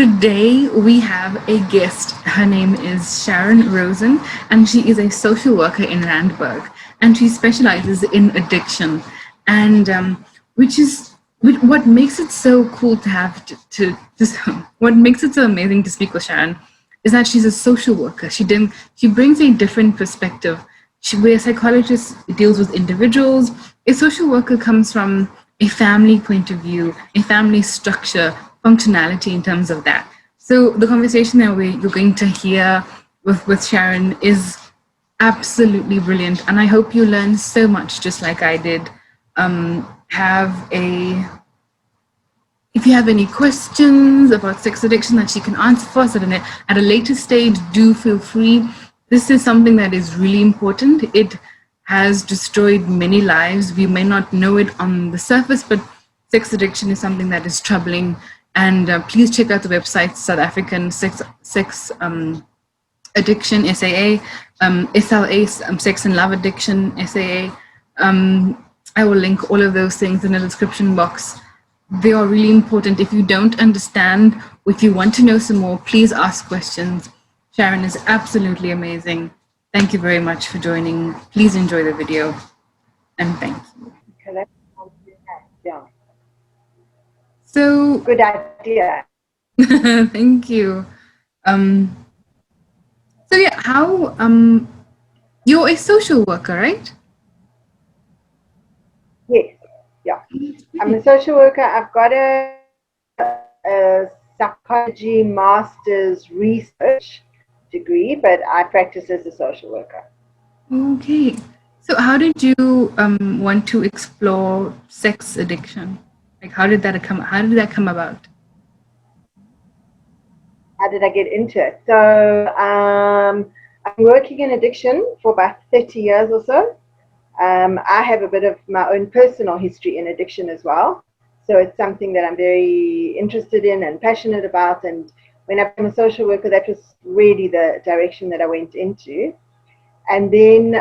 Today we have a guest. Her name is Sharon Rosen, and she is a social worker in Randburg, and she specializes in addiction. And what makes it so cool to have what makes it so amazing to speak with Sharon is that she's a social worker. She brings a different perspective. Where a psychologist deals with individuals, a social worker comes from a family point of view, a family structure, functionality in terms of that. So the conversation that you're going to hear with Sharon is absolutely brilliant. And I hope you learn so much, just like I did. If you have any questions about sex addiction that she can answer for us at a later stage, do feel free. This is something that is really important. It has destroyed many lives. We may not know it on the surface, but sex addiction is something that is troubling. And please check out the website, South African Sex Addiction, SAA, SLA, Sex and Love Addiction, SAA. I will link all of those things in the description box. They are really important. If you don't understand, or if you want to know some more, please ask questions. Sharon is absolutely amazing. Thank you very much for joining. Please enjoy the video, and thank you. Okay, yeah. So good idea. Thank you. So yeah, how you're a social worker, right? Yes. Yeah. I'm a social worker. I've got a psychology master's research degree, but I practice as a social worker. Okay. So how did you want to explore sex addiction? Like how did that come about? How did I get into it? So I'm working in addiction for about 30 years or so. I have a bit of my own personal history in addiction as well. So it's something that I'm very interested in and passionate about. And when I became a social worker, that was really the direction that I went into. And then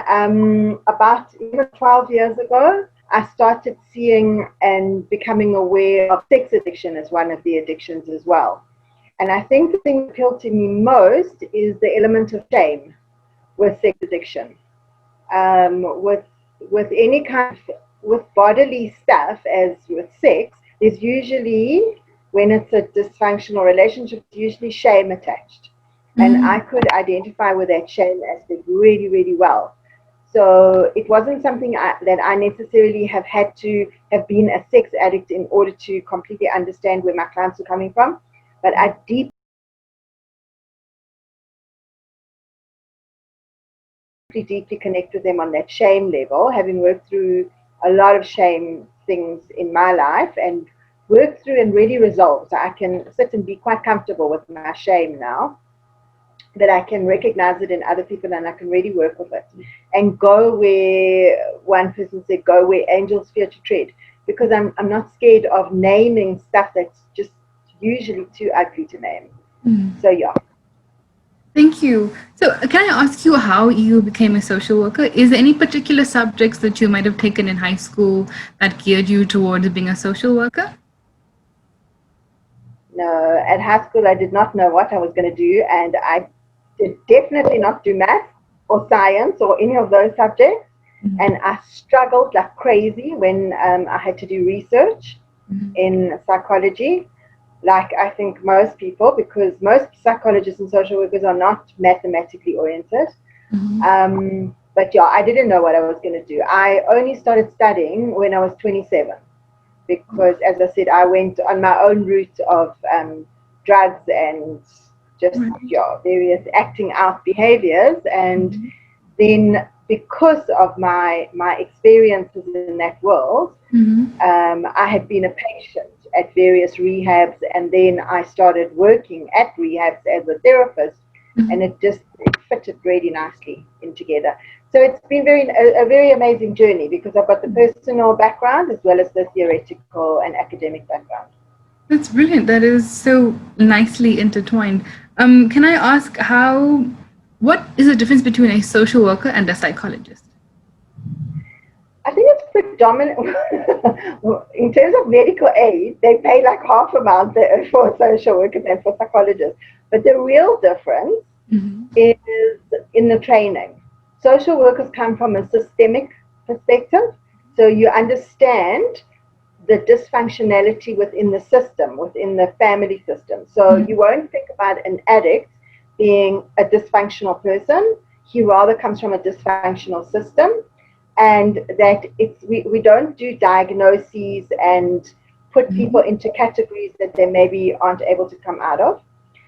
about 12 years ago, I started seeing and becoming aware of sex addiction as one of the addictions as well. And I think the thing that appealed to me most is the element of shame with sex addiction. With any kind of, with bodily stuff, as with sex, there's usually, when it's a dysfunctional relationship, usually shame attached. And I could identify with that shame aspect really, really well. So it wasn't something that I necessarily have had to have been a sex addict in order to completely understand where my clients were coming from. But I deeply connect with them on that shame level, having worked through a lot of shame things in my life and worked through and really resolved. So I can sit and be quite comfortable with my shame now, that I can recognize it in other people and I can really work with it and go where, one person said, go where angels fear to tread, because I'm not scared of naming stuff that's just usually too ugly to name. So yeah. Thank you. So can I ask you how you became a social worker? Is there any particular subjects that you might have taken in high school that geared you towards being a social worker? No, at high school I did not know what I was going to do, and I did definitely not do math or science or any of those subjects. And I struggled like crazy when I had to do research in psychology. Like I think most people, because most psychologists and social workers are not mathematically oriented. But yeah, I didn't know what I was going to do. I only started studying when I was 27, because as I said, I went on my own route of drugs and just various acting out behaviors. And then because of my experiences in that world, I had been a patient at various rehabs, and then I started working at rehabs as a therapist, and it fitted really nicely in together. So it's been a very amazing journey, because I've got the personal background as well as the theoretical and academic background. That's brilliant. That is so nicely intertwined. Can I ask what is the difference between a social worker and a psychologist? I think it's dominant, in terms of medical aid, they pay like half amount for social workers and for psychologists. But the real difference is in the training. Social workers come from a systemic perspective, so you understand the dysfunctionality within the system, within the family system. So you won't think about an addict being a dysfunctional person. He rather comes from a dysfunctional system, and that we don't do diagnoses and put people into categories that they maybe aren't able to come out of.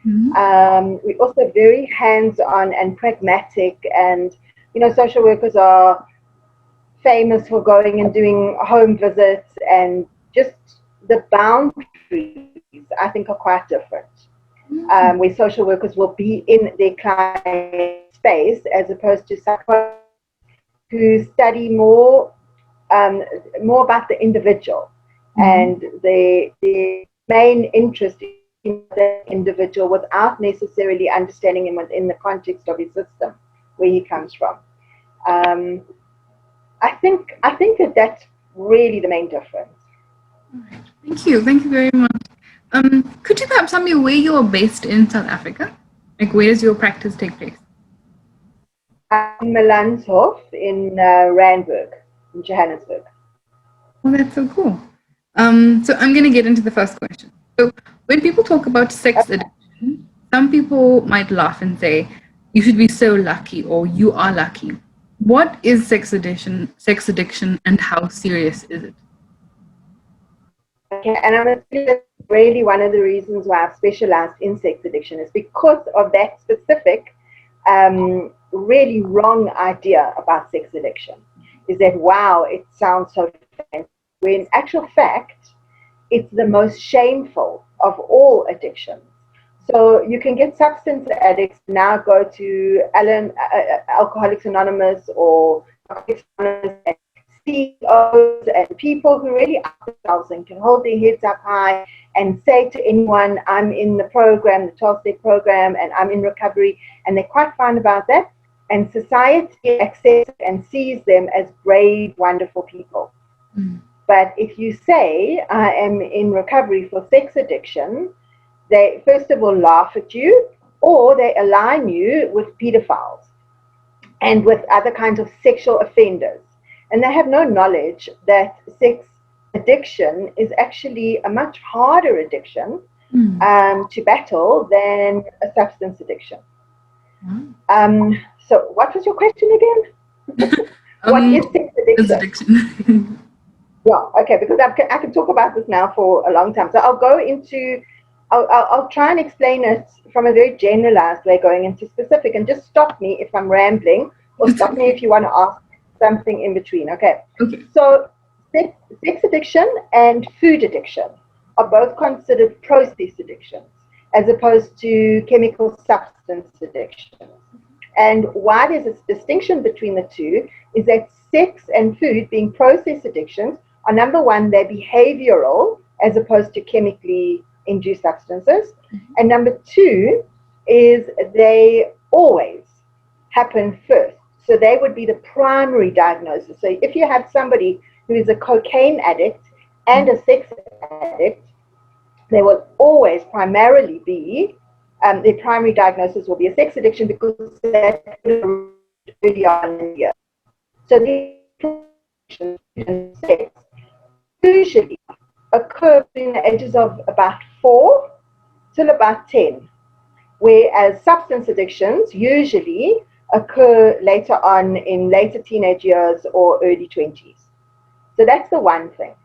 We're also very hands-on and pragmatic, and social workers are famous for going and doing home visits, and just the boundaries, I think, are quite different. Where social workers will be in their client space as opposed to psychologists who study more about the individual and their main interest in the individual without necessarily understanding him within the context of his system where he comes from. I think that that's really the main difference. Thank you very much. Could you perhaps tell me where you are based in South Africa? Like, where does your practice take place? In Melanshof in Randburg, in Johannesburg. Oh, that's so cool. So I'm going to get into the first question. So when people talk about sex addiction, some people might laugh and say, you should be so lucky, or you are lucky. What is sex addiction, and how serious is it? Okay, and I'm going to say that's really one of the reasons why I've specialized in sex addiction is because of that specific, really wrong idea about sex addiction. Is that, wow, it sounds so fancy, when in actual fact, it's the most shameful of all addictions. So you can get substance addicts now go to Alcoholics Anonymous or Alcoholics Anonymous and CEOs and people who really are themselves and can hold their heads up high and say to anyone, I'm in the program, the 12-step program, and I'm in recovery, and they're quite fine about that. And society accepts and sees them as brave, wonderful people. But if you say, I am in recovery for sex addiction, they first of all laugh at you, or they align you with pedophiles and with other kinds of sexual offenders. And they have no knowledge that sex addiction is actually a much harder addiction to battle than a substance addiction. So what was your question again? What is sex addiction? Yeah, okay, because I can talk about this now for a long time. So I'll try and explain it from a very generalized way, going into specific, and just stop me if I'm rambling, or stop me if you want to ask something in between. Okay. So sex addiction and food addiction are both considered process addictions as opposed to chemical substance addictions. And why there's a distinction between the two is that sex and food, being process addictions, are, number one, they're behavioral as opposed to chemically induced substances. And number two is they always happen first. So they would be the primary diagnosis. So if you have somebody who is a cocaine addict and a sex addict, they will always primarily be, their primary diagnosis will be a sex addiction, because that's early on in the year. So the sex usually occur between the ages of about 4 till about 10, whereas substance addictions usually occur later on in later teenage years or early 20s. So that's the one thing.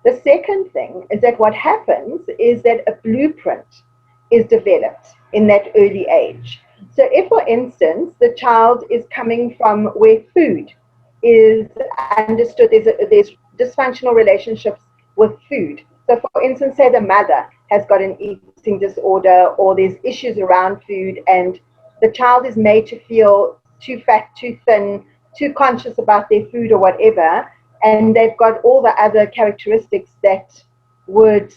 The second thing is that what happens is that a blueprint is developed in that early age. So if, for instance, the child is coming from where food is understood, there's dysfunctional relationships with food. So for instance, say the mother has got an eating disorder, or there's issues around food, and the child is made to feel too fat, too thin, too conscious about their food or whatever, and they've got all the other characteristics that would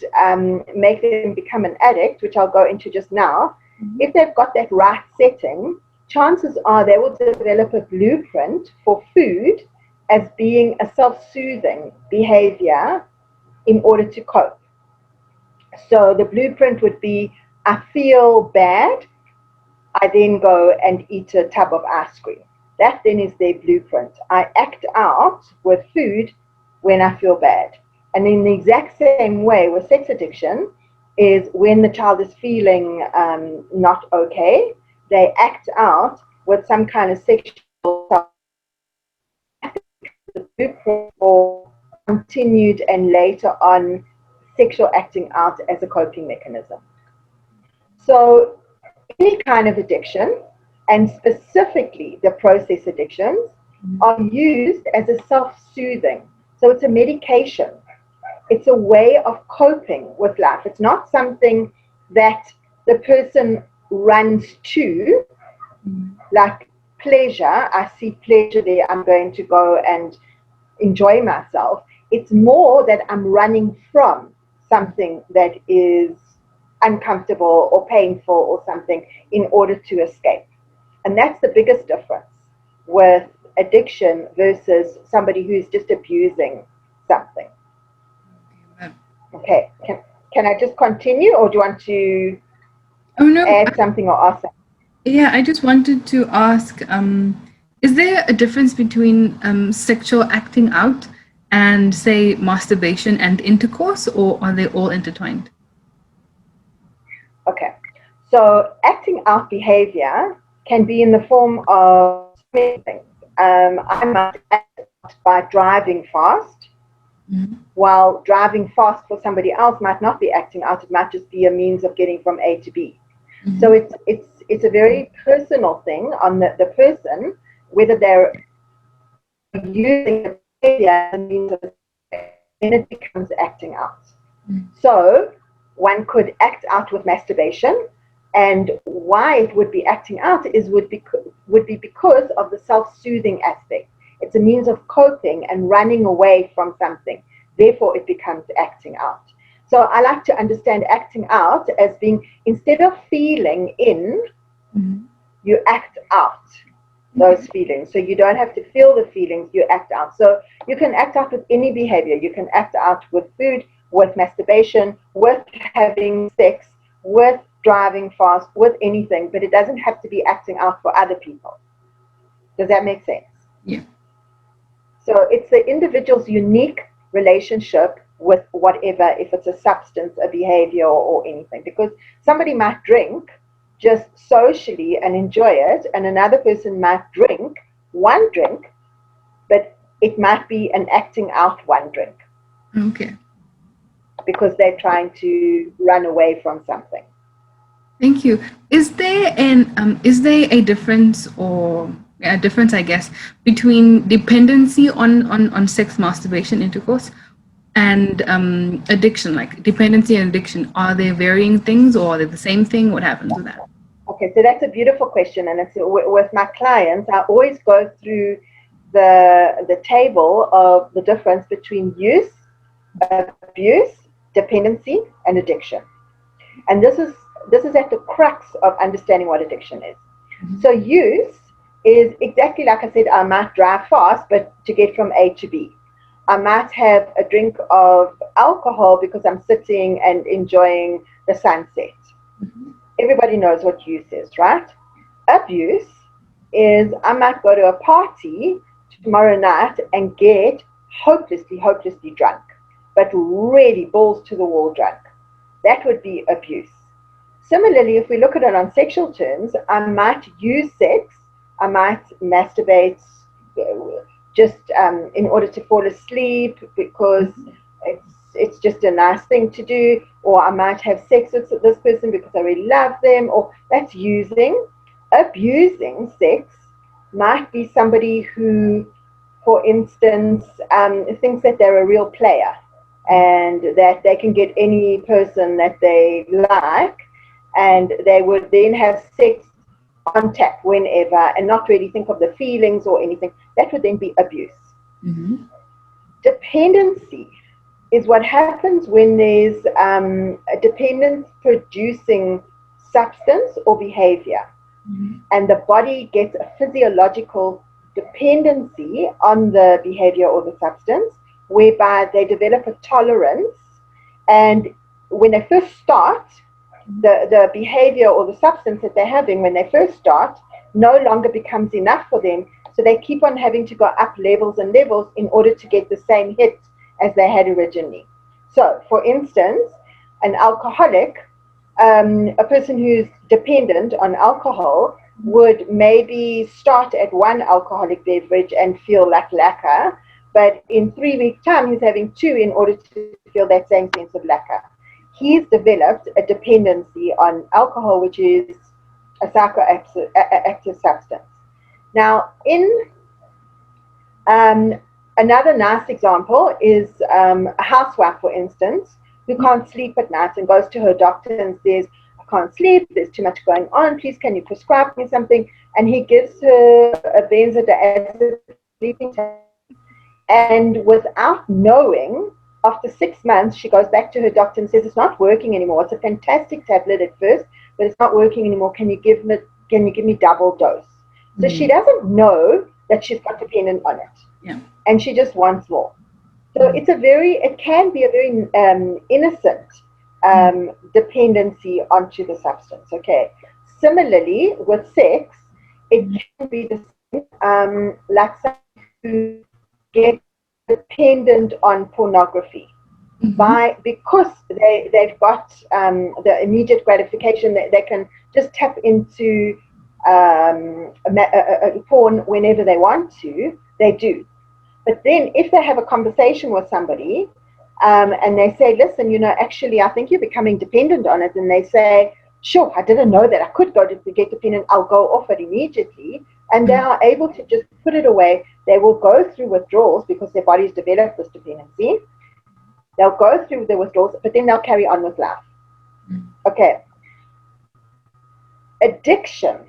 make them become an addict, which I'll go into just now. If they've got that right setting, chances are they will develop a blueprint for food as being a self-soothing behavior in order to cope. So the blueprint would be, I feel bad, I then go and eat a tub of ice cream. That then is their blueprint. I act out with food when I feel bad. And in the exact same way with sex addiction is when the child is feeling not okay, they act out with some kind of sexual blueprint for continued and later on sexual acting out as a coping mechanism. So any kind of addiction, and specifically the process addictions, are used as a self-soothing. So it's a medication. It's a way of coping with life. It's not something that the person runs to, like pleasure. I see pleasure there, I'm going to go and enjoy myself. It's more that I'm running from something that is uncomfortable or painful or something in order to escape. And that's the biggest difference with addiction versus somebody who's just abusing something. Okay, can I just continue, or do you want to add something or ask something? Yeah, I just wanted to ask, is there a difference between sexual acting out and, say, masturbation and intercourse, or are they all intertwined? Okay, so acting out behavior can be in the form of many things. I might act out by driving fast, while driving fast for somebody else might not be acting out. It might just be a means of getting from A to B. So it's a very personal thing on the person, whether they're using the behavior as a means of, then it becomes acting out. So one could act out with masturbation, and why it would be acting out would be because of the self-soothing aspect. It's a means of coping and running away from something. Therefore, it becomes acting out. So I like to understand acting out as being, instead of feeling in, you act out those feelings. So you don't have to feel the feelings, you act out. So you can act out with any behavior. You can act out with food, with masturbation, with having sex, with driving fast, with anything, but it doesn't have to be acting out for other people. Does that make sense? Yeah. So it's the individual's unique relationship with whatever, if it's a substance, a behavior, or anything. Because somebody might drink just socially and enjoy it, and another person might drink one drink, but it might be an acting out one drink. Okay. Because they're trying to run away from something. Thank you. Is there a difference, or a difference, I guess, between dependency on sex, masturbation, intercourse, and addiction? Like dependency and addiction, are they varying things, or are they the same thing? What happens with that? Okay, so that's a beautiful question, and it's with my clients. I always go through the table of the difference between use, abuse, dependency, and addiction. And this is at the crux of understanding what addiction is. So use is exactly like I said. I might drive fast, but to get from A to B. I might have a drink of alcohol because I'm sitting and enjoying the sunset. Everybody knows what use is, right? Abuse is, I might go to a party tomorrow night and get hopelessly drunk, but really balls to the wall drunk. That would be abuse. Similarly, if we look at it on sexual terms, I might use sex, I might masturbate just in order to fall asleep because it's just a nice thing to do, or I might have sex with this person because I really love them, or that's using. Abusing sex might be somebody who, for instance, thinks that they're a real player and that they can get any person that they like, and they would then have sex on tap whenever and not really think of the feelings or anything. That would then be abuse. Dependency is what happens when there's a dependence producing substance or behavior, and the body gets a physiological dependency on the behavior or the substance, whereby they develop a tolerance. And when they first start, the behavior or the substance that they're having when they first start no longer becomes enough for them. So they keep on having to go up levels and levels in order to get the same hit as they had originally. So, for instance, an alcoholic, a person who's dependent on alcohol, would maybe start at one alcoholic beverage and feel like lacquer, but in 3 weeks' time, he's having two in order to feel that same sense of lacquer. He's developed a dependency on alcohol, which is a psychoactive substance. Now, in another nice example is a housewife, for instance, who can't sleep at night and goes to her doctor and says, I can't sleep, there's too much going on, please can you prescribe me something? And he gives her a benzodiazepine sleeping tablet. And without knowing, after 6 months, she goes back to her doctor and says, it's not working anymore. It's a fantastic tablet at first, but it's not working anymore. Can you give me double dose? So she doesn't know that she's got dependent on it. Yeah. And she just wants more. So it can be a very innocent dependency onto the substance. Okay. Similarly, with sex, it can be the same, like someone who gets dependent on pornography. Because they've got the immediate gratification that they can just tap into porn whenever they want to, they do. But then if they have a conversation with somebody and they say, listen, actually, I think you're becoming dependent on it. And they say, sure, I didn't know that I could go to get dependent. I'll go off it immediately. And they are able to just put it away. They will go through withdrawals because their body's developed this dependency. They'll go through the withdrawals, but then they'll carry on with life. Okay. Addiction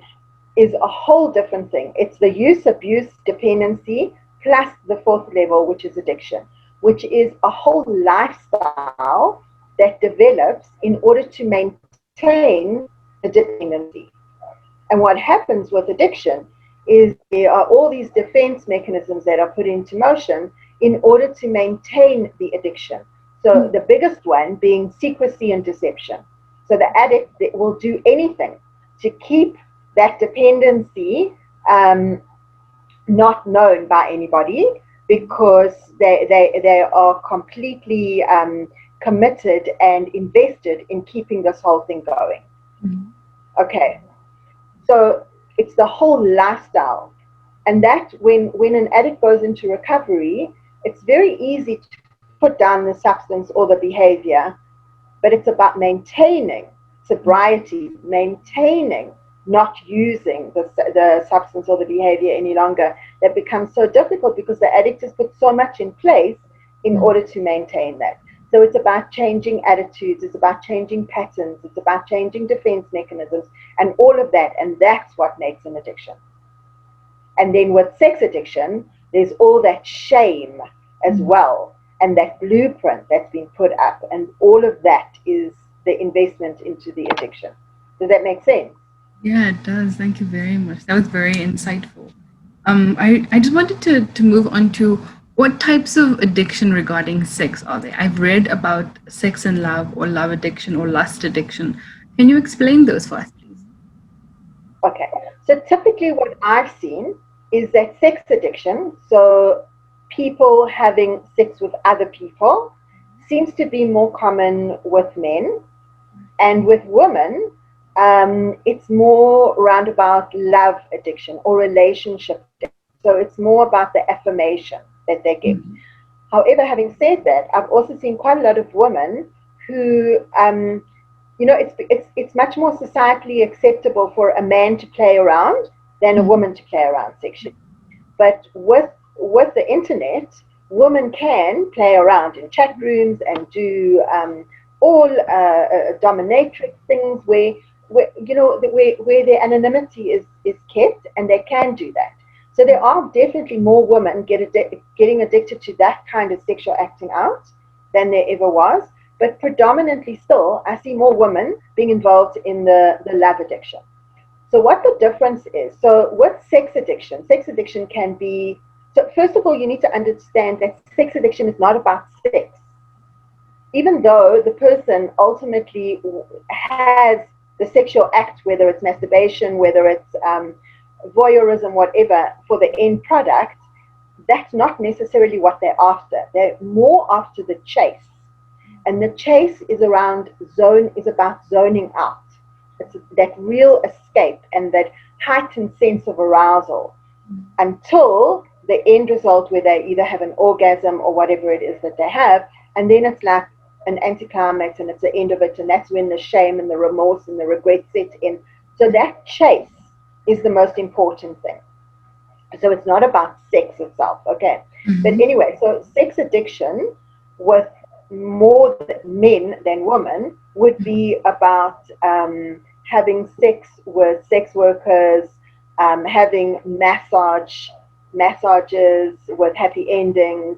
is a whole different thing. It's the use, abuse, dependency, plus the fourth level, which is addiction, which is a whole lifestyle that develops in order to maintain the dependency. And what happens with addiction is there are all these defense mechanisms that are put into motion in order to maintain the addiction. So the biggest one being secrecy and deception. So the addict will do anything to keep that dependency not known by anybody, because they are completely committed and invested in keeping this whole thing going. Okay, so it's the whole lifestyle. And that when an addict goes into recovery, it's very easy to put down the substance or the behavior, but it's about maintaining sobriety, maintaining not using the substance or the behavior any longer. That becomes so difficult because the addict has put so much in place in order to maintain that. So it's about changing attitudes, it's about changing patterns, it's about changing defense mechanisms and all of that. And that's what makes an addiction. And then with sex addiction, there's all that shame as well, and that blueprint that's been put up, and all of that is the investment into the addiction. Does that make sense? Yeah, it does. Thank you very much. That was very insightful. I just wanted to move on to what types of addiction regarding sex are there? I've read about sex and love, or love addiction, or lust addiction. Can you explain those for us, please? Okay. So typically what I've seen is that sex addiction, so people having sex with other people, seems to be more common with men. And with women, it's more around about love addiction or relationship addiction. So it's more about the affirmation that they give. However, having said that, I've also seen quite a lot of women who, it's much more societally acceptable for a man to play around than a woman to play around sexually. But with the internet, women can play around in chat rooms and do all dominatrix things where their anonymity is kept, and they can do that. So there are definitely more women getting addicted to that kind of sexual acting out than there ever was. But predominantly still, I see more women being involved in the love addiction. So what the difference is, so with sex addiction can be, so first of all, you need to understand that sex addiction is not about sex. Even though the person ultimately has the sexual act, whether it's masturbation, whether it's voyeurism, whatever, for the end product, that's not necessarily what they're after. They're more after the chase. And the chase is about zoning out. It's that real escape and that heightened sense of arousal until the end result where they either have an orgasm or whatever it is that they have. And then it's like an anticlimax and it's the end of it. And that's when the shame and the remorse and the regret set in. So that chase is the most important thing. So it's not about sex itself, okay? But anyway, so sex addiction with more men than women would be about having sex with sex workers, having massages with happy endings,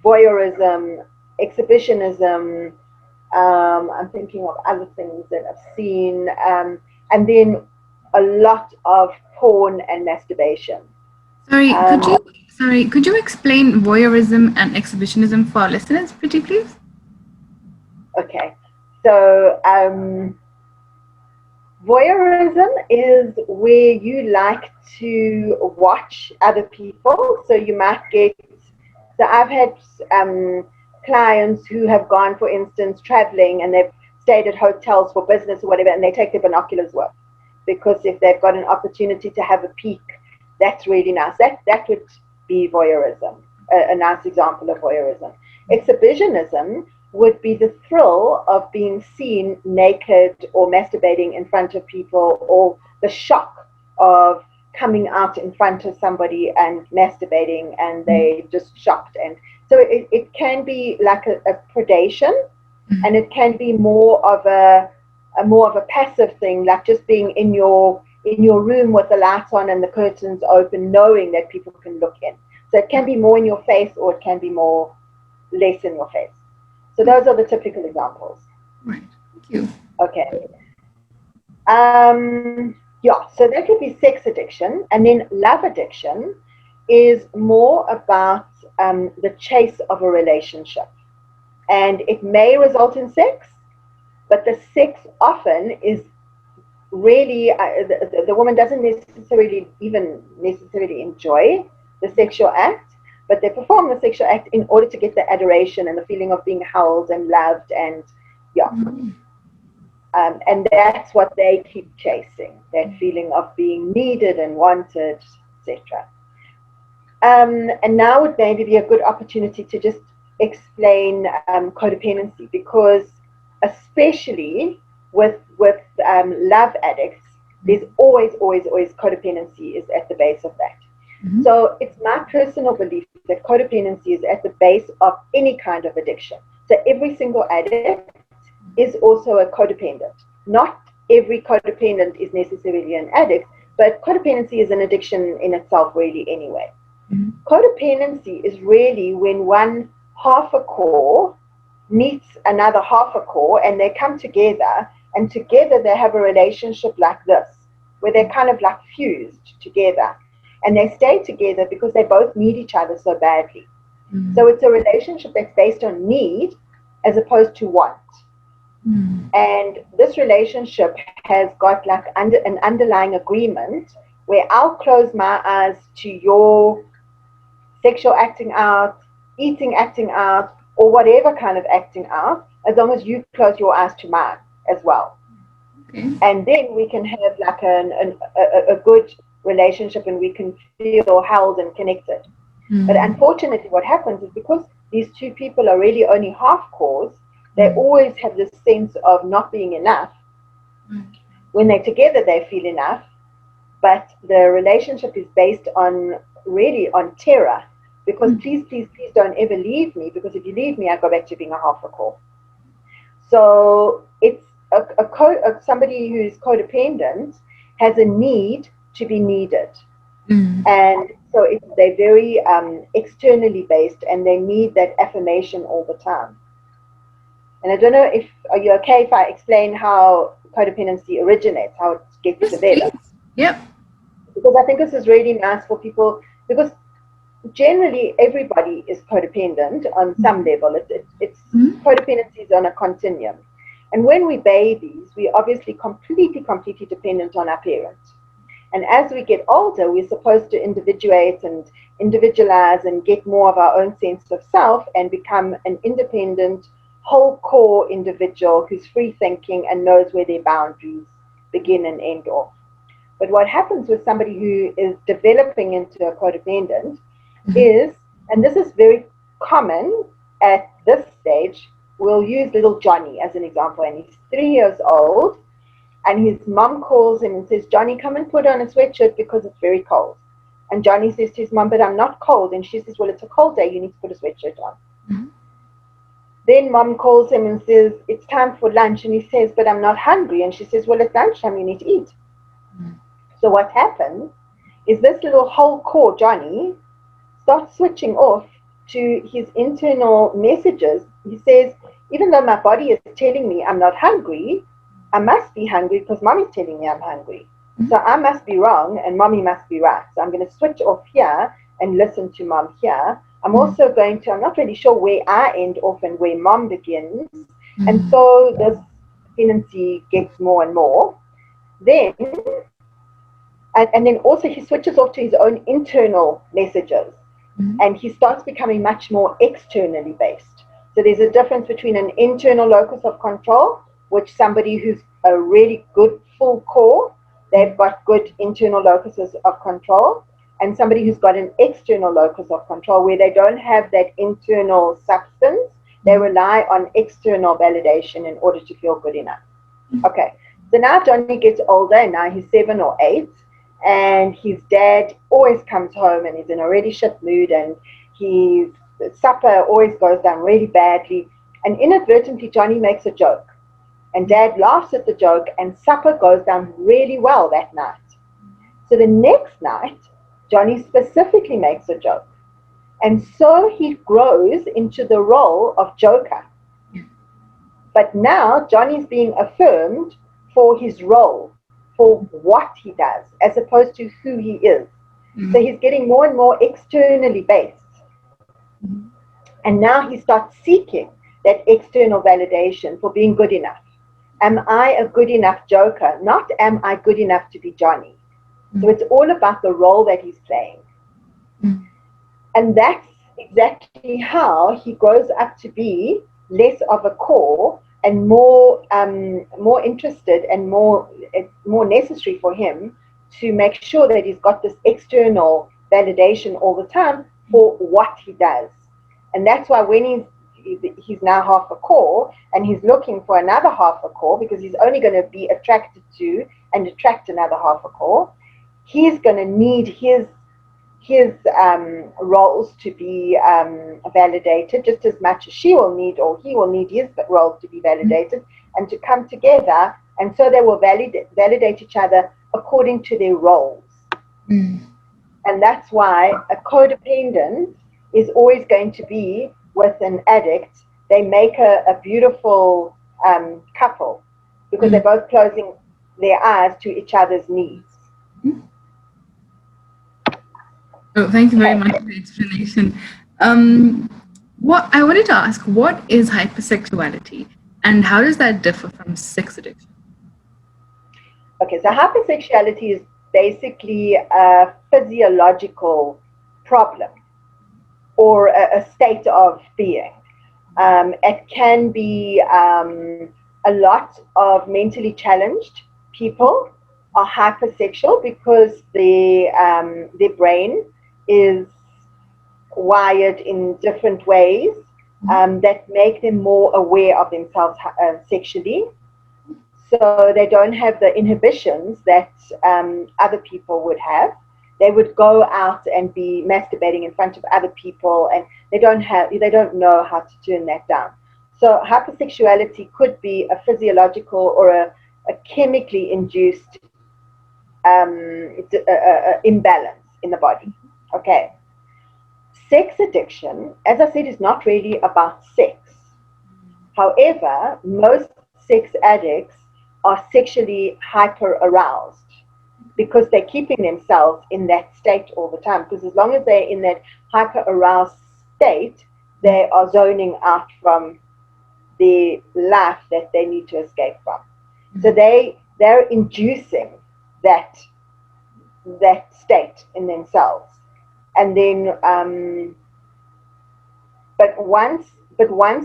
voyeurism, exhibitionism. I'm thinking of other things that I've seen, and then a lot of porn and masturbation. Could you explain voyeurism and exhibitionism for our listeners, pretty please? Okay, so voyeurism is where you like to watch other people. So you might get, so I've had clients who have gone, for instance, traveling and they've stayed at hotels for business or whatever, and they take their binoculars with, because if they've got an opportunity to have a peek, that's really nice. That would be voyeurism, a nice example of voyeurism. Exhibitionism would be the thrill of being seen naked or masturbating in front of people, or the shock of coming out in front of somebody and masturbating and they just shocked. And so it can be like a predation, and it can be more of a passive thing, like just being in your room with the lights on and the curtains open, knowing that people can look in. So it can be more in your face, or it can be more less in your face. So those are the typical examples. Right. Thank you. Okay. Yeah, so that would be sex addiction. And then love addiction is more about the chase of a relationship. And it may result in sex, but the sex often is really, the woman doesn't necessarily enjoy the sexual act, but they perform the sexual act in order to get the adoration and the feeling of being held and loved, and and that's what they keep chasing, that feeling of being needed and wanted, etc. And now would maybe be a good opportunity to just explain codependency, because especially with love addicts, there's always codependency is at the base of that. So it's my personal belief that codependency is at the base of any kind of addiction. So every single addict is also a codependent. Not every codependent is necessarily an addict, but codependency is an addiction in itself really anyway. Codependency is really when one half a core meets another half a core and they come together, and together they have a relationship like this, where they're kind of like fused together. And they stay together because they both need each other so badly. So it's a relationship that's based on need as opposed to want. And this relationship has got like an underlying agreement where I'll close my eyes to your sexual acting out, eating acting out, or whatever kind of acting out, as long as you close your eyes to mine as well. And then we can have like a good relationship, and we can feel held and connected. But unfortunately what happens is, because these two people are really only half cores, they always have this sense of not being enough. When they're together they feel enough, but the relationship is based on terror, because please don't ever leave me, because if you leave me I go back to being a half a core. So it's somebody who's codependent has a need to be needed. And so they're very externally based, and they need that affirmation all the time. And I don't know are you okay if I explain how codependency originates, how it gets Yes, please. developed. Yep. Because I think this is really nice for people, because generally everybody is codependent on some level. It's Mhm. codependency is on a continuum. And when we babies, we're obviously completely dependent on our parents. And as we get older, we're supposed to individuate and individualize and get more of our own sense of self and become an independent, whole core individual who's free thinking and knows where their boundaries begin and end off. But what happens with somebody who is developing into a codependent is, and this is very common at this stage, we'll use little Johnny as an example, and he's 3 years old, and his mom calls him and says, Johnny, come and put on a sweatshirt because it's very cold. And Johnny says to his mom, but I'm not cold. And she says, well, it's a cold day, you need to put a sweatshirt on. Mhm. Then mom calls him and says, it's time for lunch. And he says, but I'm not hungry. And she says, well, it's lunchtime, you need to eat. So what happens is this little whole core Johnny starts switching off to his internal messages. He says, even though my body is telling me I'm not hungry, I must be hungry because mommy's telling me I'm hungry. So I must be wrong and mommy must be right. So I'm going to switch off here and listen to mom here. I'm also going to, I'm not really sure where I end off and where mom begins. And so this dependency gets more and more. Then, and then also he switches off to his own internal messages. And he starts becoming much more externally based. So there's a difference between an internal locus of control, which somebody who's a really good full core, they've got good internal locuses of control, and somebody who's got an external locus of control where they don't have that internal substance, they rely on external validation in order to feel good enough. Okay, so now Johnny gets older, and now he's 7 or 8, and his dad always comes home and he's in a really shit mood, and his supper always goes down really badly, and inadvertently Johnny makes a joke, and dad laughs at the joke, and supper goes down really well that night. So the next night Johnny specifically makes a joke, and so he grows into the role of joker. But now Johnny's being affirmed for his role, for what he does, as opposed to who he is. So he's getting more and more externally based. And now he starts seeking that external validation for being good enough. Am I a good enough joker? Not am I good enough to be Johnny. So it's all about the role that he's playing. And that's exactly how he grows up to be less of a core and more interested and it's more necessary for him to make sure that he's got this external validation all the time for what he does. And that's why when he's now half a core and he's looking for another half a core, because he's only going to be attracted to and attract another half a core, he's going to need his roles to be validated just as much as she will need, or he will need his roles to be validated and to come together, and so they will validate each other according to their roles. And that's why a codependent is always going to be with an addict. They make a beautiful couple because they're both closing their eyes to each other's needs. Oh, thank you very much for the explanation. What I wanted to ask, what is hypersexuality, and how does that differ from sex addiction? Okay, so hypersexuality is basically a physiological problem or a state of being. It can be a lot of mentally challenged people are hypersexual because their brain is wired in different ways that make them more aware of themselves sexually. So they don't have the inhibitions that other people would have. They would go out and be masturbating in front of other people, and they don't know how to turn that down. So hypersexuality could be a physiological or a chemically induced imbalance in the body. Okay. Sex addiction, as I said, is not really about sex. However, most sex addicts are sexually hyper aroused because they're keeping themselves in that state all the time. Because as long as they're in that hyper aroused state, they are zoning out from the life that they need to escape from. So they're inducing that state in themselves, and then once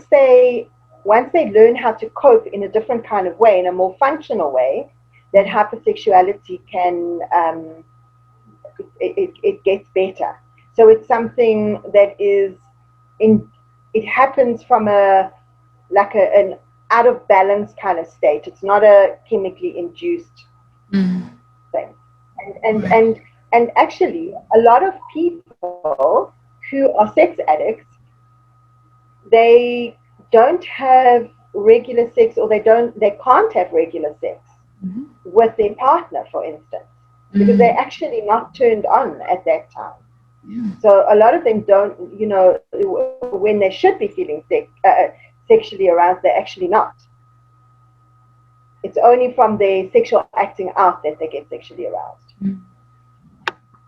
they learn how to cope in a different kind of way, in a more functional way, that hypersexuality can it gets better. So it's something that is it happens from an out of balance kind of state. It's not a chemically induced thing. And actually, a lot of people who are sex addicts, they don't have regular sex, or they can't have regular sex with their partner, for instance, because they're actually not turned on at that time. So a lot of them don't, when they should be feeling sexually aroused, they're actually not. It's only from their sexual acting out that they get sexually aroused.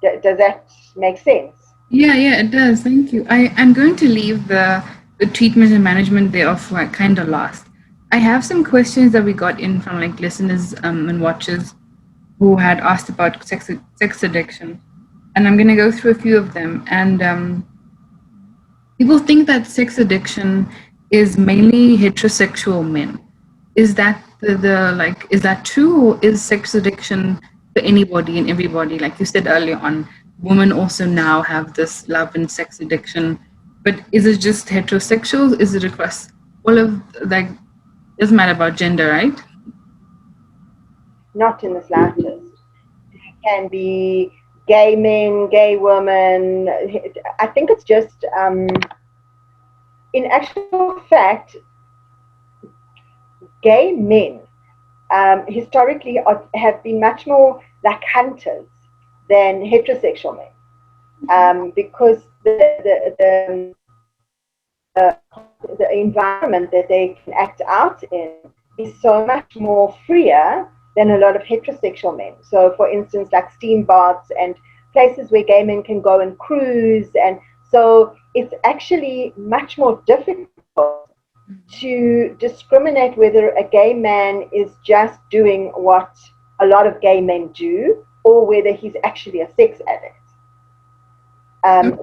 Does that make sense? Yeah, it does. Thank you. I'm going to leave the treatment and management thereof for kind of last. I have some questions that we got in from like listeners and watchers who had asked about sex addiction, and I'm going to go through a few of them. And people think that sex addiction is mainly heterosexual men. Is that is that true, or is sex addiction for anybody and everybody? Like you said earlier on, women also now have this love and sex addiction, but is it just heterosexual? Is it across all of, like, doesn't matter about gender, right? Not in the slightest. It can be gay men, gay women. I think it's just, in actual fact, gay men historically have been much more like hunters than heterosexual men, because the environment that they can act out in is so much more freer than a lot of heterosexual men. So, for instance, like steam baths and places where gay men can go and cruise, and so it's actually much more difficult to discriminate whether a gay man is just doing what a lot of gay men do, or whether he's actually a sex addict.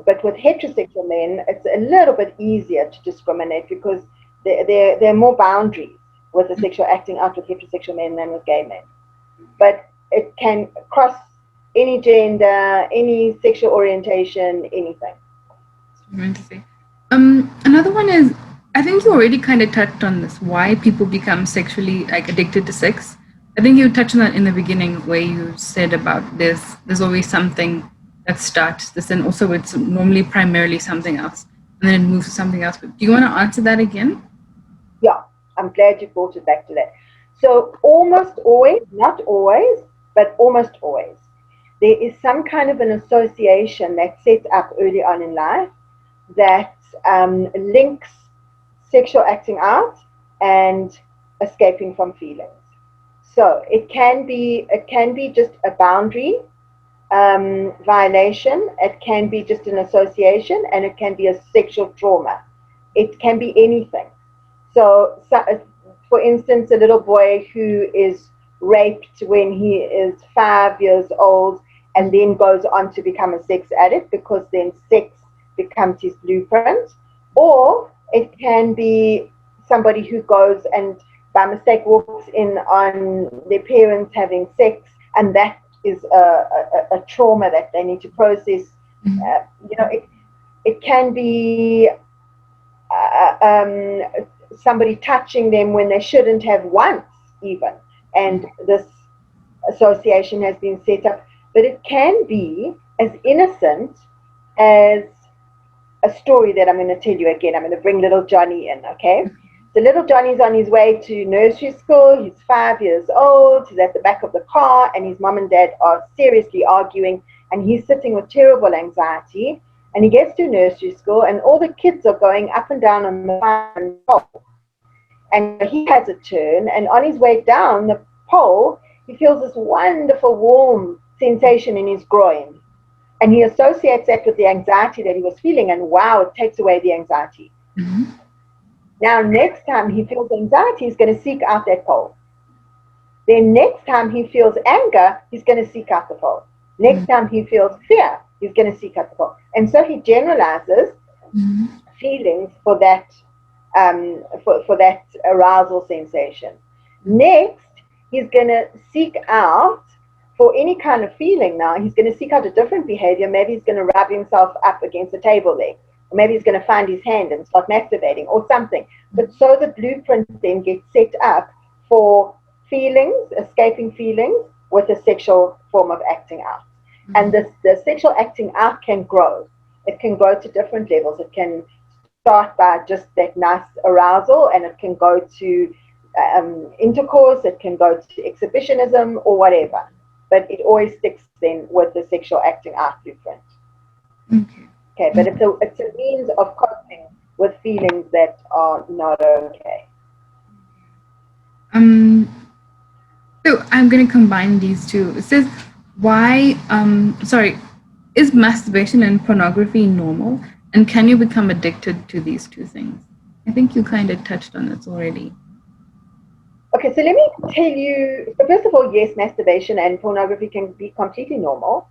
But with heterosexual men, it's a little bit easier to discriminate because there are more boundaries with the sexual acting out with heterosexual men than with gay men. But it can cross any gender, any sexual orientation, anything. Another one is, I think you already kind of touched on this, why people become sexually like addicted to sex. I think you touched on that in the beginning where you said about there's always something that starts this, and also it's normally primarily something else, and then it moves to something else. But do you want to answer that again? Yeah, I'm glad you brought it back to that. So almost always, not always, but almost always, there is some kind of an association that's set up early on in life that links sexual acting out and escaping from feelings. So it can be just a boundary violation, it can be just an association, and it can be a sexual trauma. It can be anything. So for instance, a little boy who is raped when he is 5 years old and then goes on to become a sex addict because then sex becomes his blueprint. Or it can be somebody who goes and by mistake walks in on their parents having sex, and that is a trauma that they need to process. It can be somebody touching them when they shouldn't have once even, and this association has been set up. But it can be as innocent as a story that I'm going to tell you again. I'm going to bring little Johnny in, okay? So little Johnny's on his way to nursery school. He's 5 years old. He's at the back of the car, and his mom and dad are seriously arguing, and he's sitting with terrible anxiety. And he gets to nursery school, and all the kids are going up and down on the farm, and he has a turn. And on his way down, pole, he feels this wonderful warm sensation in his groin. And he associates that with the anxiety that he was feeling, and wow, it takes away the anxiety. Mm-hmm. Now, next time he feels anxiety, he's going to seek out that pole. Then next time he feels anger, he's going to seek out the pole. Next time he feels fear, he's going to seek out the pole. And so he generalizes feelings for that for that arousal sensation. Next, he's going to seek out for any kind of feeling. Now he's going to seek out a different behavior. Maybe he's going to rub himself up against a table leg, or maybe he's going to find his hand and start masturbating or something. But so the blueprint then gets set up for feelings, escaping feelings, with a sexual form of acting out. And the sexual acting out can grow. It can grow to different levels. It can start by just that nice arousal, and it can go to intercourse, it can go to exhibitionism or whatever. But it always sticks then with the sexual acting out blueprint. Okay, but it's a means of coping with feelings that are not okay. So I'm going to combine these two. It says, is masturbation and pornography normal? And can you become addicted to these two things? I think you kind of touched on this already. Okay, so let me tell you, so first of all, yes, masturbation and pornography can be completely normal,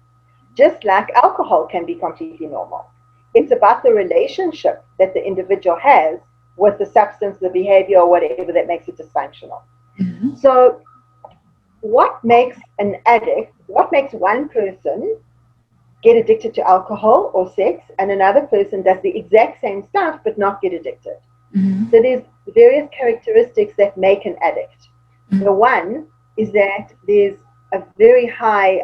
just like alcohol can be completely normal. It's about the relationship that the individual has with the substance, the behavior, or whatever that makes it dysfunctional. Mm-hmm. So what makes an addict, what makes one person get addicted to alcohol or sex, and another person does the exact same stuff but not get addicted? Mm-hmm. So there's various characteristics that make an addict. Mm-hmm. The one is that there's a very high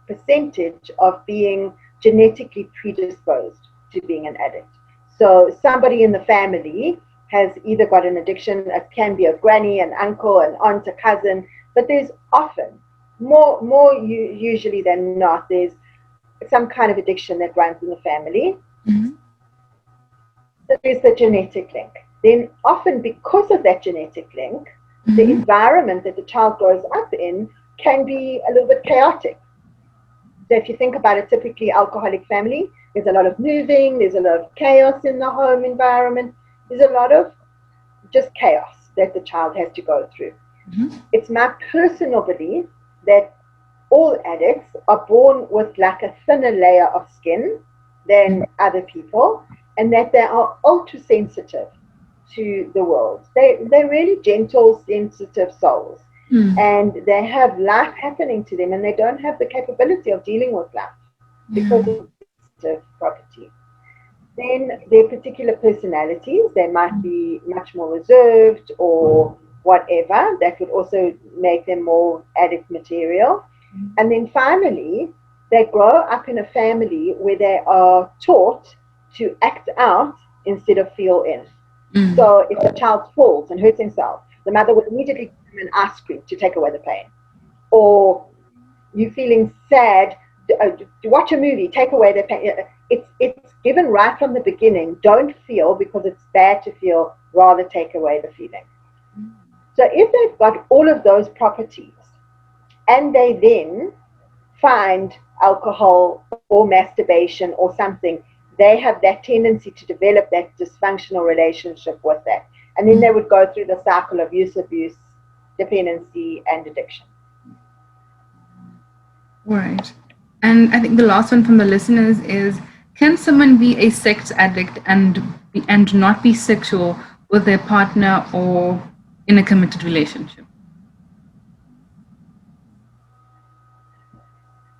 percentage of being genetically predisposed to being an addict. So somebody in the family has either got an addiction. It can be a granny, an uncle, an aunt, a cousin, but there's often, more usually than not, there's some kind of addiction that runs in the family. Mm-hmm. So there's the genetic link. Then often because of that genetic link, mm-hmm. the environment that the child grows up in can be a little bit chaotic. So if you think about a typically alcoholic family, there's a lot of moving, there's a lot of chaos in the home environment, there's a lot of just chaos that the child has to go through. Mm-hmm. It's my personal belief that all addicts are born with like a thinner layer of skin than other people, and that they are ultra sensitive to the world. They're really gentle, sensitive souls. And they have life happening to them, and they don't have the capability of dealing with life because of sensitive property. Then their particular personalities, they might be much more reserved or whatever. That would also make them more addict material. And then finally, they grow up in a family where they are taught to act out instead of feel in. So if a child falls and hurts himself, the mother will immediately give him an ice cream to take away the pain. Or you're feeling sad, to watch a movie, take away the pain. It's given right from the beginning. Don't feel because it's bad to feel, rather take away the feeling. So if they've got all of those properties, and they then find alcohol or masturbation or something, they have that tendency to develop that dysfunctional relationship with that. And then they would go through the cycle of use, abuse, dependency, and addiction. Right. And I think the last one from the listeners is, can someone be a sex addict and not be sexual with their partner or in a committed relationship?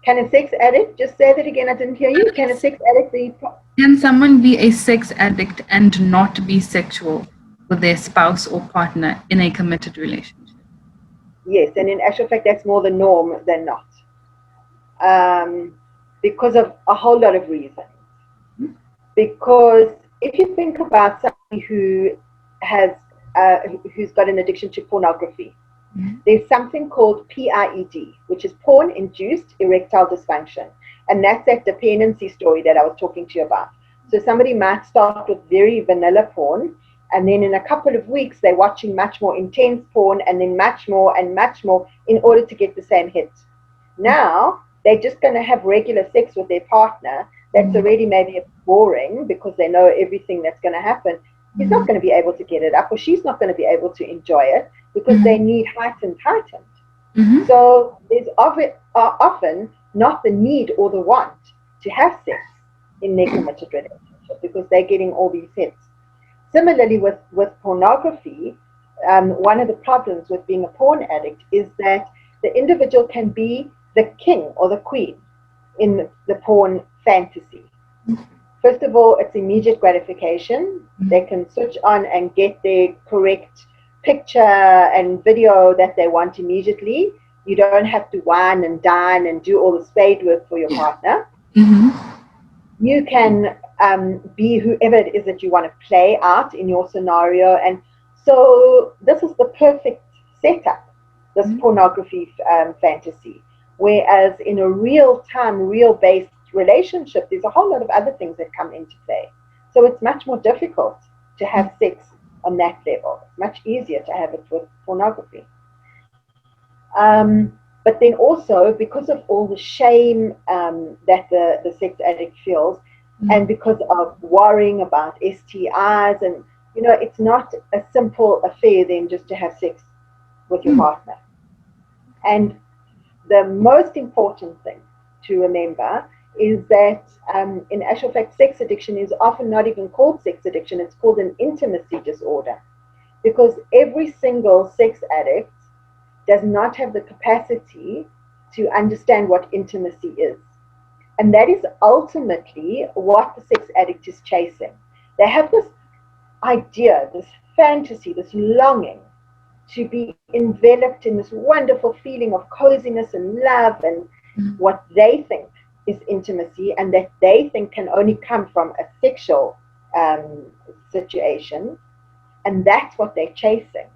Can a sex addict, just say that again, I didn't hear you. Can a sex addict be... Can someone be a sex addict and not be sexual with their spouse or partner in a committed relationship? Yes, and in actual fact, that's more the norm than not. Because of a whole lot of reasons. Because if you think about somebody who has, who's got an addiction to pornography, there's something called PIED, which is porn-induced erectile dysfunction. And that's that dependency story that I was talking to you about. So somebody might start with very vanilla porn, And then in a couple of weeks, they're watching much more intense porn, and then much more and much more in order to get the same hit. Now, they're just going to have regular sex with their partner. That's already maybe boring because they know everything that's going to happen. He's not going to be able to get it up, or she's not going to be able to enjoy it because they need heightened. So there's often not the need or the want to have sex in their committed relationship because they're getting all these hits. Similarly, with pornography, one of the problems with being a porn addict is that the individual can be the king or the queen in the porn fantasy. First of all, it's immediate gratification. They can switch on and get their correct picture and video that they want immediately. You don't have to whine and dine and do all the spade work for your partner. You can be whoever it is that you want to play out in your scenario. And so this is the perfect setup, this pornography fantasy. Whereas in a real-time, real-based relationship, there's a whole lot of other things that come into play. So it's much more difficult to have sex on that level. It's much easier to have it with pornography. But then also, because of all the shame that the sex addict feels, and because of worrying about STIs, and it's not a simple affair then just to have sex with your partner. And the most important thing to remember is that in actual fact, sex addiction is often not even called sex addiction, it's called an intimacy disorder. Because every single sex addict does not have the capacity to understand what intimacy is. And that is ultimately what the sex addict is chasing. They have this idea, this fantasy, this longing to be enveloped in this wonderful feeling of coziness and love and what they think is intimacy, and that they think can only come from a sexual situation. And that's what they're chasing.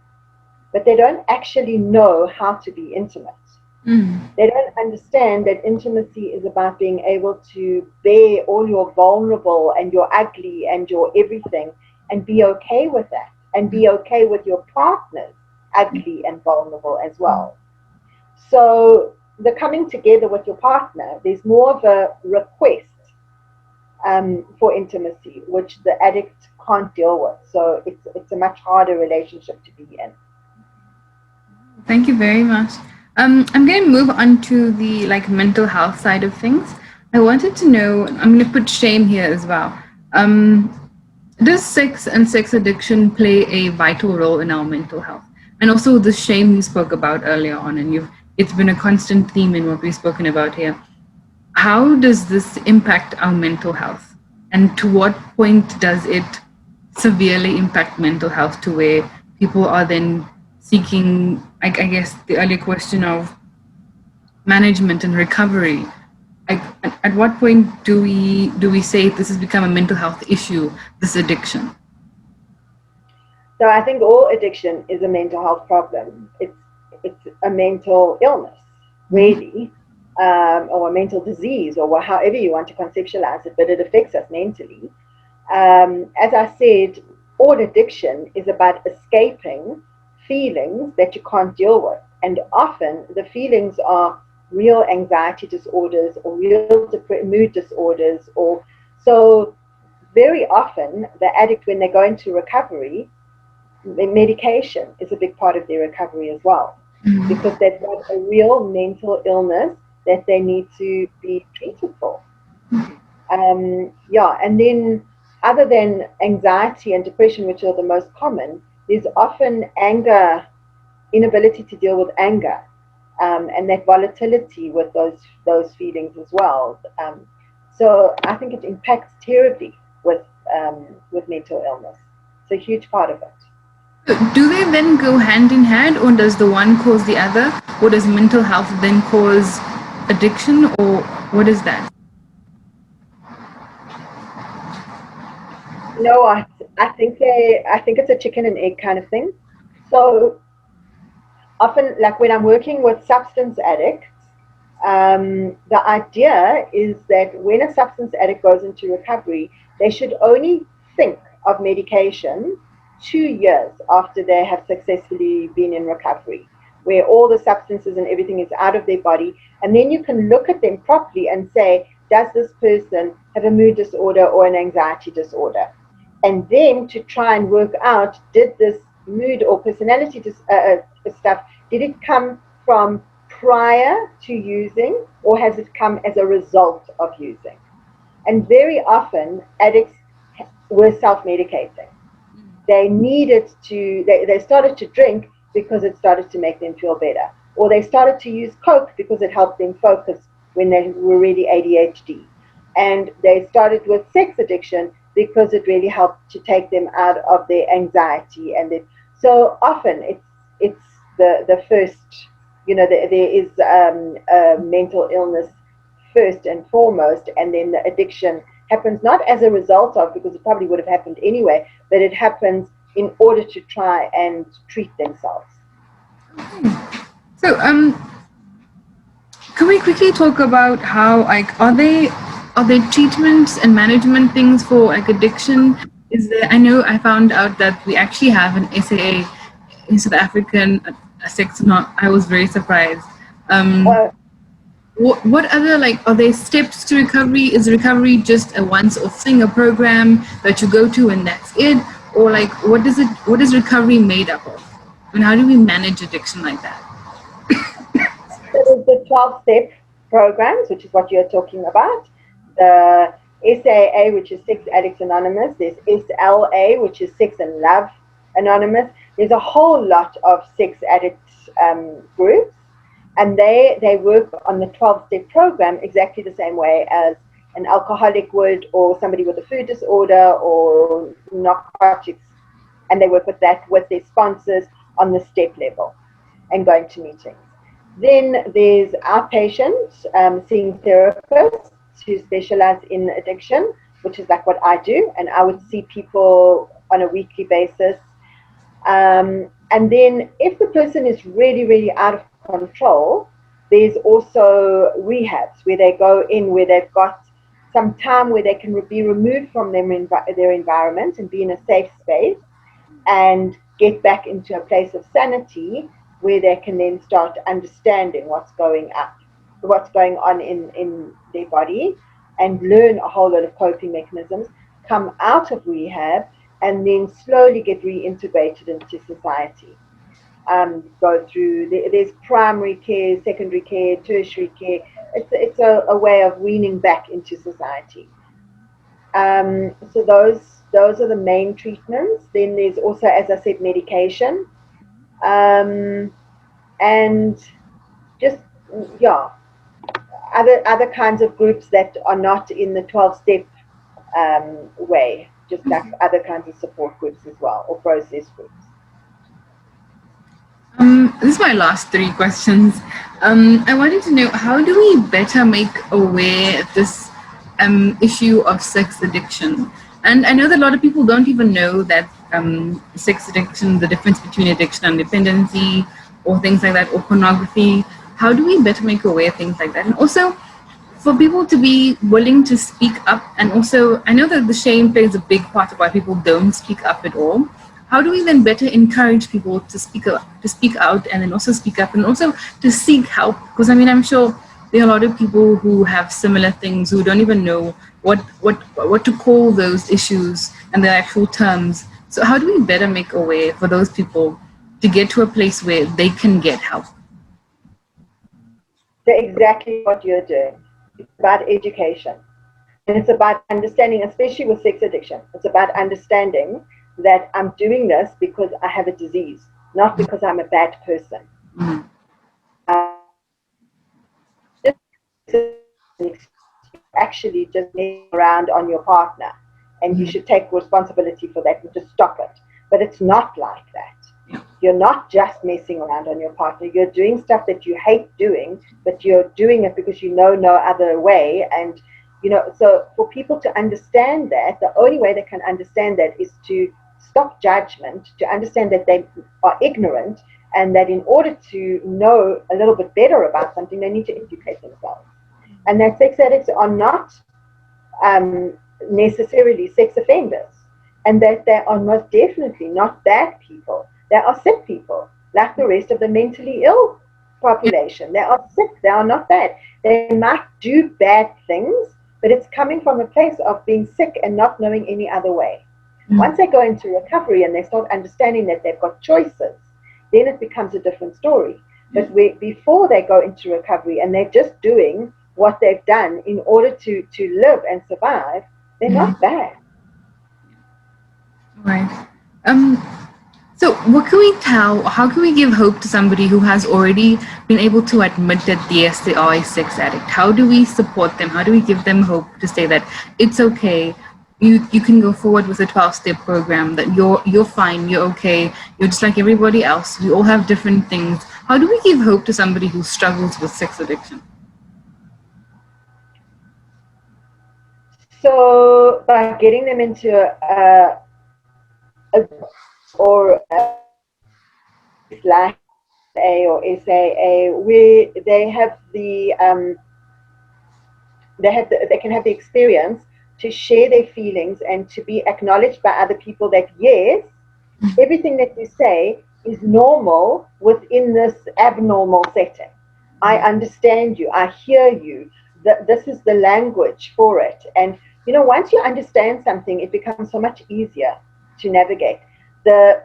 But they don't actually know how to be intimate. They don't understand that intimacy is about being able to bear all your vulnerable and your ugly and your everything and be okay with that, and be okay with your partner's ugly and vulnerable as well. So the coming together with your partner, there's more of a request for intimacy, which the addict can't deal with. So it's a much harder relationship to be in. Thank you very much. I'm going to move on to the mental health side of things. I wanted to know, I'm going to put shame here as well. Does sex and sex addiction play a vital role in our mental health? And also the shame you spoke about earlier on, and it's been a constant theme in what we've spoken about here. How does this impact our mental health? And to what point does it severely impact mental health to where people are then seeking, I guess, the earlier question of management and recovery? At what point do we say this has become a mental health issue, this addiction? So I think all addiction is a mental health problem. It's a mental illness, really, or a mental disease, or however you want to conceptualize it, but it affects us mentally. As I said, all addiction is about escaping feelings that you can't deal with. And often the feelings are real anxiety disorders or real mood disorders. So very often the addict, when they go into recovery, the medication is a big part of their recovery as well, because they've got a real mental illness that they need to be treated for. And then other than anxiety and depression, which are the most common, there's often anger, inability to deal with anger, and that volatility with those feelings as well. So I think it impacts terribly with mental illness. It's a huge part of it. Do they then go hand in hand, or does the one cause the other? Or does mental health then cause addiction, or what is that? No, I think it's a chicken and egg kind of thing. So often, like when I'm working with substance addicts, the idea is that when a substance addict goes into recovery, they should only think of medication 2 years after they have successfully been in recovery, where all the substances and everything is out of their body. And then you can look at them properly and say, does this person have a mood disorder or an anxiety disorder? And then to try and work out, did this mood or personality stuff, did it come from prior to using, or has it come as a result of using? And very often addicts were self-medicating. They needed to, they started to drink because it started to make them feel better. Or they started to use Coke because it helped them focus when they were really ADHD. And they started with sex addiction because it really helped to take them out of their anxiety. And so often it's the first, there is a mental illness first and foremost, and then the addiction happens not as a result of, because it probably would have happened anyway, but it happens in order to try and treat themselves. So, can we quickly talk about how, like, are there treatments and management things for like addiction? Is there? I know I found out that we actually have an SAA in South African sex. Not, I was very surprised. What other, like, are there steps to recovery? Is recovery just a once-off thing, a program that you go to and that's it, or like what is recovery made up of, and how do we manage addiction like that? There's the 12-step programs, which is what you're talking about. The SAA, which is Sex Addicts Anonymous. There's SLA, which is Sex and Love Anonymous. There's a whole lot of sex addicts groups, and they work on the 12-step program exactly the same way as an alcoholic would, or somebody with a food disorder or narcotics, and they work with that with their sponsors on the step level and going to meetings. Then there's outpatient, seeing therapists who specialize in addiction, which is like what I do, and I would see people on a weekly basis. And then if the person is really, really out of control, there's also rehabs where they go in, where they've got some time where they can be removed from their environment and be in a safe space and get back into a place of sanity, where they can then start understanding what's going on in their body, and learn a whole lot of coping mechanisms, come out of rehab, and then slowly get reintegrated into society. Go through, there's primary care, secondary care, tertiary care. It's a way of weaning back into society. So those are the main treatments. Then there's also, as I said, medication. And just, other kinds of groups that are not in the 12-step way, just like other kinds of support groups as well, or process groups. This is my last 3 questions. I wanted to know, how do we better make aware this issue of sex addiction? And I know that a lot of people don't even know that sex addiction, the difference between addiction and dependency, or things like that, or pornography. How do we better make aware things like that? And also, for people to be willing to speak up, and also, I know that the shame plays a big part of why people don't speak up at all. How do we then better encourage people to speak out, and then also speak up, and also to seek help? Because I mean, I'm sure there are a lot of people who have similar things, who don't even know what to call those issues and their actual terms. So how do we better make a way for those people to get to a place where they can get help? That's exactly what you're doing. It's about education. And it's about understanding, especially with sex addiction, it's about understanding that I'm doing this because I have a disease, not because I'm a bad person. Mm-hmm. Actually just messing around on your partner, and you should take responsibility for that and just stop it. But it's not like that. Yeah. You're not just messing around on your partner. You're doing stuff that you hate doing, but you're doing it because you know no other way. And so for people to understand that, the only way they can understand that is to stop judgment, to understand that they are ignorant, and that in order to know a little bit better about something, they need to educate themselves. And that sex addicts are not necessarily sex offenders. and that they are most definitely not bad people. They are sick people, like the rest of the mentally ill population. They are sick, they are not bad. They might do bad things, but it's coming from a place of being sick and not knowing any other way. Once they go into recovery and they start understanding that they've got choices, then it becomes a different story. But before they go into recovery and they're just doing what they've done in order to live and survive, they're not bad. Right. So, what can we tell? How can we give hope to somebody who has already been able to admit that yes, they are a sex addict? How do we support them? How do we give them hope to say that it's okay? You can go forward with a 12-step program. That you're fine. You're okay. You're just like everybody else. We all have different things. How do we give hope to somebody who struggles with sex addiction? So by getting them into a or like A or SAA, where they can have the experience to share their feelings and to be acknowledged by other people that yes, everything that you say is normal within this abnormal setting. I understand you. I hear you. This is the language for it. And once you understand something, it becomes so much easier to navigate. The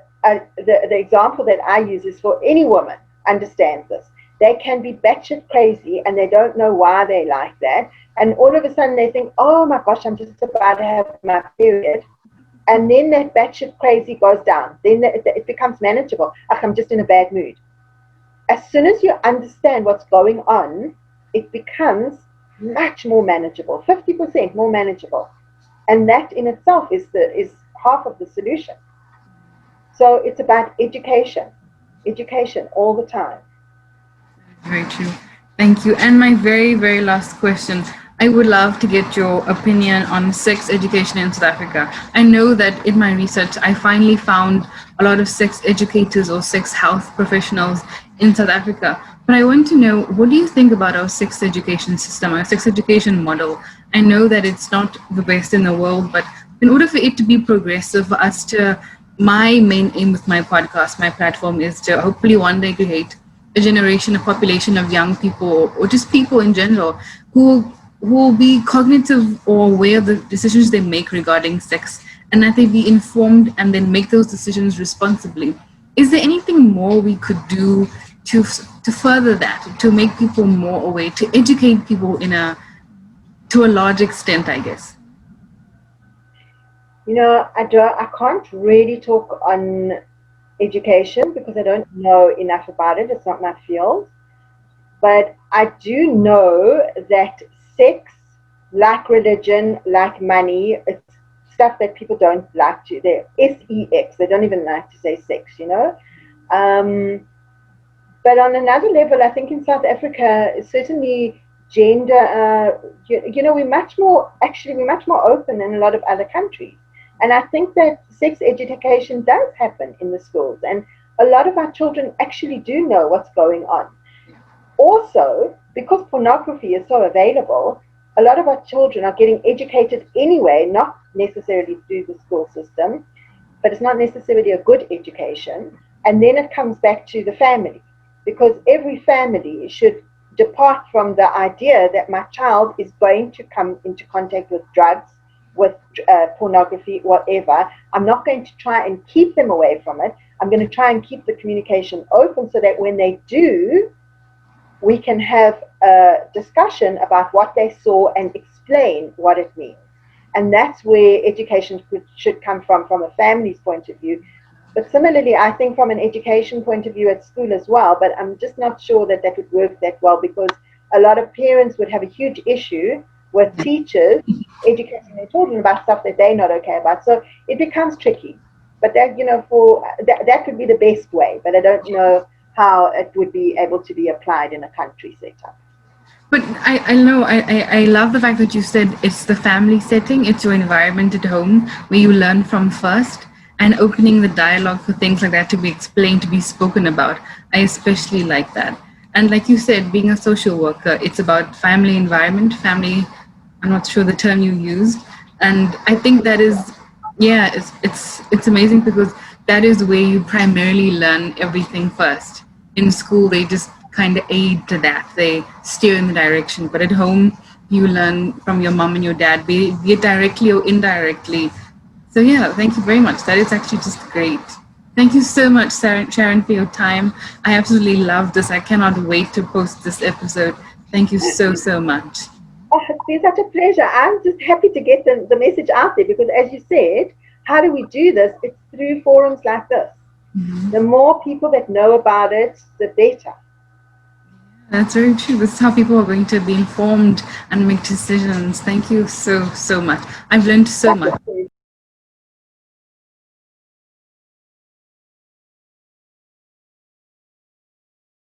example that I use is for any woman understands this. They can be batshit crazy and they don't know why they like that. And all of a sudden they think, oh my gosh, I'm just about to have my period. And then that batshit crazy goes down. Then it becomes manageable. I'm just in a bad mood. As soon as you understand what's going on, it becomes much more manageable, 50% more manageable. And that in itself is half of the solution. So it's about education all the time. Very true. Thank you. And my very, very last question. I would love to get your opinion on sex education in South Africa. I know that in my research, I finally found a lot of sex educators or sex health professionals in South Africa. But I want to know, what do you think about our sex education system, our sex education model? I know that it's not the best in the world, but in order for it to be progressive, for us to, my main aim with my podcast, my platform is to hopefully one day create a generation, a population of young people, or just people in general, who will be cognitive or aware of the decisions they make regarding sex, and that they be informed and then make those decisions responsibly. Is there anything more we could do to further that, to make people more aware, to educate people to a large extent, I guess? I can't really talk on education because I don't know enough about it. It's not my field. But I do know that sex, like religion, like money, it's stuff that people don't like to. They're sex. They don't even like to say sex, But on another level, I think in South Africa, certainly gender, we're much more open than a lot of other countries. And I think that sex education does happen in the schools. And a lot of our children actually do know what's going on. Also, because pornography is so available, a lot of our children are getting educated anyway, not necessarily through the school system, but it's not necessarily a good education. And then it comes back to the family, because every family should depart from the idea that my child is going to come into contact with drugs, with pornography, whatever. I'm not going to try and keep them away from it. I'm going to try and keep the communication open so that when they do, we can have a discussion about what they saw and explain what it means. And that's where education should come from a family's point of view. But similarly, I think from an education point of view at school as well, but I'm just not sure that would work that well, because a lot of parents would have a huge issue with teachers educating their children about stuff that they're not okay about. So it becomes tricky. But that, that could be the best way, but I don't know how it would be able to be applied in a country setup. But I know, I love the fact that you said it's the family setting, it's your environment at home where you learn from first, and opening the dialogue for things like that to be explained, to be spoken about. I especially like that. And like you said, being a social worker, it's about family environment, family, I'm not sure the term you used. And I think that is Yeah, it's amazing because that is where you primarily learn everything first. In school, they just kind of aid to that. They steer in the direction. But at home, you learn from your mom and your dad, be it directly or indirectly. So yeah, thank you very much. That is actually just great. Thank you so much, Sharon, for your time. I absolutely love this. I cannot wait to post this episode. Thank you so, so much. Oh, it's been such a pleasure. I'm just happy to get the message out there because, as you said, how do we do this? It's through forums like this. The more people that know about it, the better. That's very true. This is how people are going to be informed and make decisions. Thank you so, so much. I've learned so Such a much.